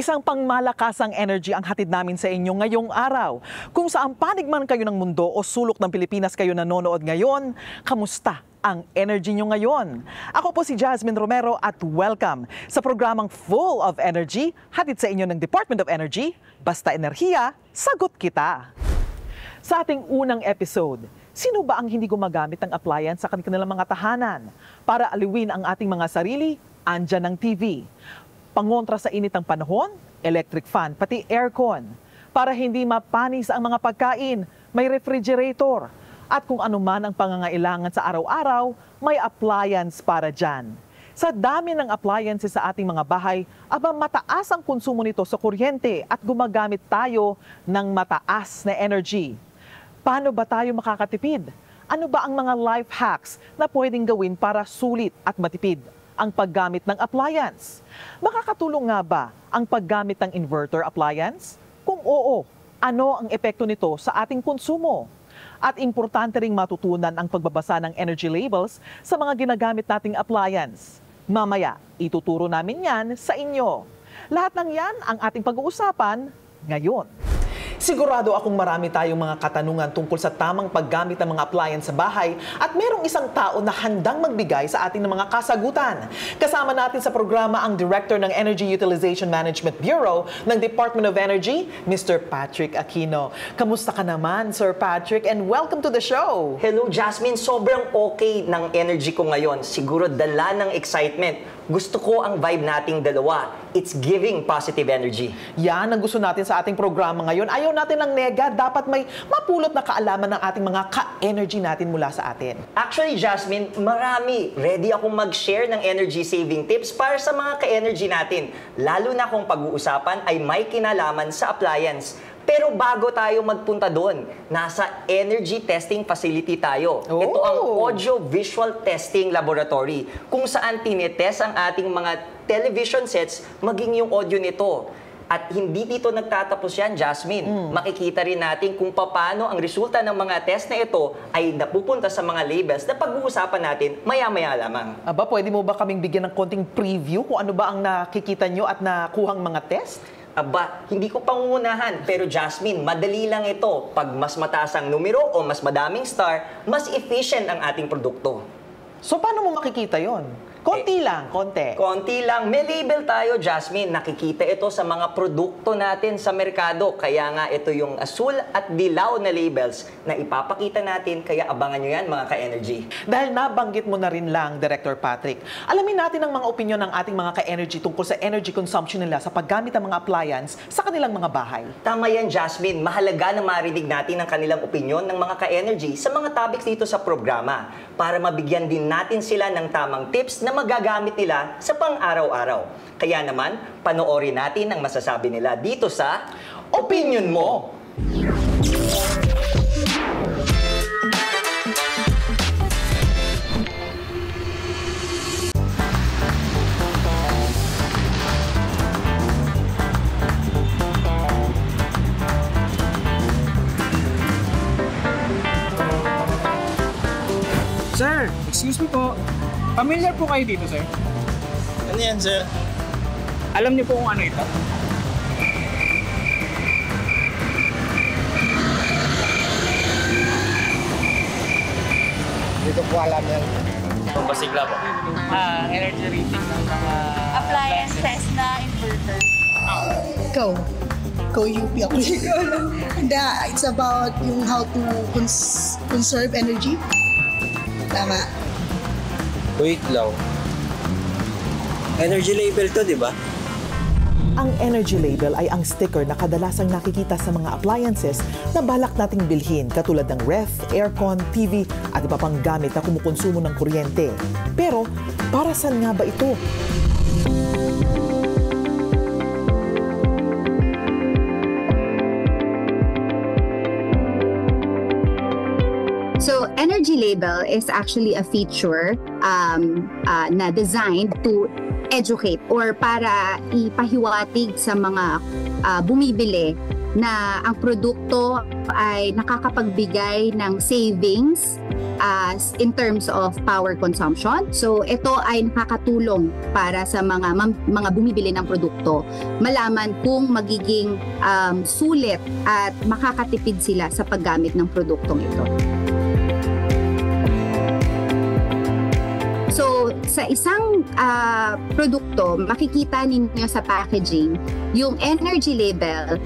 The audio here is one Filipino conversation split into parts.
Isang pangmalakasang energy ang hatid namin sa inyo ngayong araw. Kung saan panig man kayo ng mundo o sulok ng Pilipinas kayo nanonood ngayon, kamusta ang energy nyo ngayon? Ako po si Jasmine Romero at welcome sa programang Full of Energy, hatid sa inyo ng Department of Energy. Basta enerhiya, sagot kita. Sa ating unang episode, sino ba ang hindi gumagamit ng appliance sa kanilang mga tahanan? Para aliwin ang ating mga sarili, andyan ang TV. Pangontra sa init ng panahon, electric fan, pati aircon. Para hindi mapanis ang mga pagkain, may refrigerator. At kung ano man ang pangangailangan sa araw-araw, may appliance para dyan. Sa dami ng appliances sa ating mga bahay, mataas ang konsumo nito sa kuryente at gumagamit tayo ng mataas na energy. Paano ba tayo makakatipid? Ano ba ang mga life hacks na pwedeng gawin para sulit at matipid ang paggamit ng appliance? Makakatulong nga ba ang paggamit ng inverter appliance? Kung oo, ano ang epekto nito sa ating konsumo? At importante ring matutunan ang pagbabasa ng energy labels sa mga ginagamit nating appliance. Mamaya, ituturo namin yan sa inyo. Lahat ng yan ang ating pag-uusapan ngayon. Sigurado akong marami tayong mga katanungan tungkol sa tamang paggamit ng mga appliance sa bahay at merong isang tao na handang magbigay sa ating ng mga kasagutan. Kasama natin sa programa ang Director ng Energy Utilization Management Bureau ng Department of Energy, Mr. Patrick Aquino. Kamusta ka naman, Sir Patrick, and welcome to the show. Hello, Jasmine. Sobrang okay ng energy ko ngayon. Siguro dala ng excitement. Gusto ko ang vibe nating dalawa. It's giving positive energy. Yan ang gusto natin sa ating programa ngayon. Ayaw natin ng nega, dapat may mapulot na kaalaman ng ating mga ka-energy natin mula sa atin. Actually, Jasmine, marami. Ready akong mag-share ng energy saving tips para sa mga ka-energy natin. Lalo na kung pag-uusapan ay may kinalaman sa appliance. Pero bago tayo magpunta doon, nasa energy testing facility tayo. Oh. Ito ang audio-visual testing laboratory kung saan tinetest ang ating mga television sets maging yung audio nito. At hindi dito nagtatapos yan, Jasmine. Makikita rin natin kung paano ang resulta ng mga test na ito ay napupunta sa mga labels na pag-uusapan natin maya-maya lamang. Aba, pwede mo ba kaming bigyan ng konting preview kung ano ba ang nakikita nyo at nakuhang mga test? Aba, hindi ko pangunahan. Pero Jasmine, madali lang ito. Pag mas mataas ang numero o mas madaming star, mas efficient ang ating produkto. So, paano mo makikita yon? Konti lang, konti. Konti lang. May label tayo, Jasmine. Nakikita ito sa mga produkto natin sa merkado. Kaya nga ito yung asul at dilaw na labels na ipapakita natin. Kaya abangan nyo yan, mga ka-energy. Dahil nabanggit mo na rin lang, Director Patrick, alamin natin ang mga opinyon ng ating mga ka-energy tungkol sa energy consumption nila sa paggamit ng mga appliance sa kanilang mga bahay. Tama yan, Jasmine. Mahalaga na marinig natin ang kanilang opinyon ng mga ka-energy sa mga topics dito sa programa para mabigyan din natin sila ng tamang tips na magagamit nila sa pang-araw-araw. Kaya naman, panoorin natin ang masasabi nila dito sa Opinion Mo! Sir, excuse me po. Familiar po kayo dito, sir? Ano yan, sir? Alam niyo po kung ano ito? Hindi ko po alam yan. Pasigla po. Energy rating ng mga appliance test na inverter. Go. Go UP ako. Hindi, it's about yung how to conserve energy. Tama. Wait lang. Energy label to, di ba? Ang energy label ay ang sticker na kadalasang nakikita sa mga appliances na balak nating bilhin katulad ng ref, aircon, TV at iba pang gamit na kumukonsumo ng kuryente. Pero para saan nga ba ito? So, energy label is actually a feature na designed to educate or para ipahiwatig sa mga bumibili na ang produkto ay nakakapagbigay ng savings in terms of power consumption. So ito ay nakakatulong para sa mga bumibili ng produkto malaman kung magiging sulit at makakatipid sila sa paggamit ng produktong ito. So, sa isang produkto, makikita ninyo sa packaging yung energy label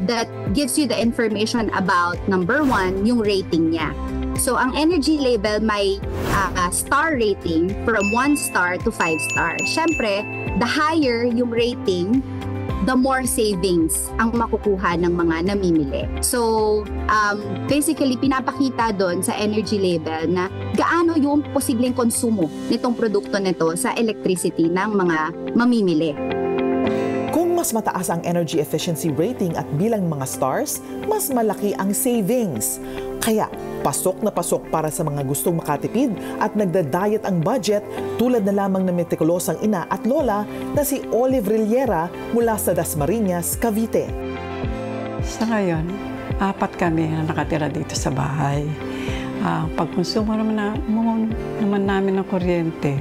that gives you the information about, number 1, yung rating niya. So, ang energy label may star rating from 1 star to 5 star. Siyempre, the higher yung rating, the more savings ang makukuha ng mga namimili. So, basically, pinapakita doon sa energy label na gaano yung posibleng konsumo nitong produkto nito sa electricity ng mga mamimili. Kung mas mataas ang energy efficiency rating at bilang mga stars, mas malaki ang savings. Kaya, pasok na pasok para sa mga gustong makatipid at nagda-diet ang budget tulad na lamang ng metikulosang ina at lola na si Olive Rillera mula sa Dasmariñas, Cavite. Sa ngayon, 4 kami na nakatira dito sa bahay. Pagkonsumo naman namin ng kuryente,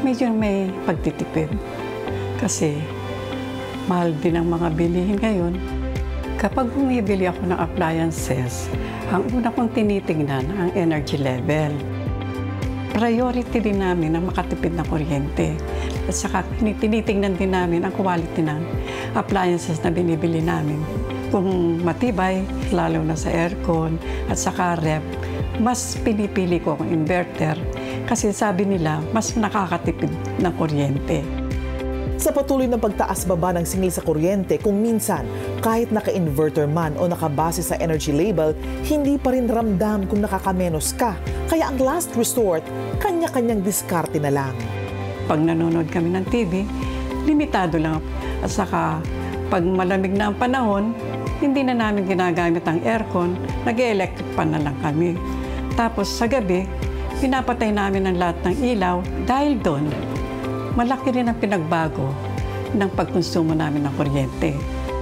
medyo may pagtitipid. Kasi mahal din ang mga bilihin ngayon. Kapag bumibili ako ng appliances, ang una kong tinitingnan ang energy level. Priority din namin ang makatipid ng kuryente. At saka tinitingnan din namin ang quality ng appliances na binibili namin. Kung matibay, lalo na sa aircon at saka ref, mas pinipili ko ang inverter kasi sabi nila mas nakakatipid ng kuryente. Sa patuloy ng pagtaas-baba ng singil sa kuryente, kung minsan, kahit naka-inverter man o nakabase sa energy label, hindi pa rin ramdam kung nakakamenos ka. Kaya ang last resort, kanya-kanyang diskarte na lang. Pag nanonood kami ng TV, limitado lang. At saka, pag malamig na ang panahon, hindi na namin ginagamit ang aircon, nag-electric pan na lang kami. Tapos sa gabi, pinapatay namin ang lahat ng ilaw dahil doon, malaki rin ang pinagbago ng pagkonsumo namin ng kuryente.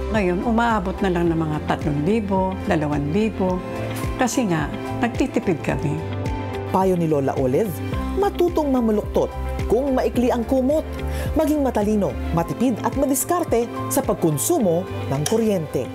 Ngayon, umaabot na lang ng mga 3,000, 2,000 kasi nga, nagtitipid kami. Payo ni Lola Olive, matutong mamuluktot kung maikli ang kumot, maging matalino, matipid at madiskarte sa pagkonsumo ng kuryente.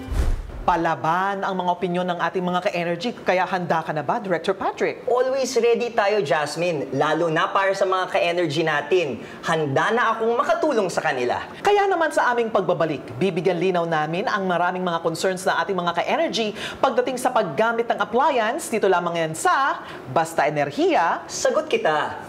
Palaban ang mga opinyon ng ating mga ka-energy, kaya handa ka na ba, Director Patrick? Always ready tayo, Jasmine, lalo na para sa mga ka-energy natin. Handa na akong makatulong sa kanila. Kaya naman sa aming pagbabalik, bibigyan linaw namin ang maraming mga concerns na ating mga ka-energy pagdating sa paggamit ng appliance. Dito lamang yan sa Basta Enerhiya. Sagot kita!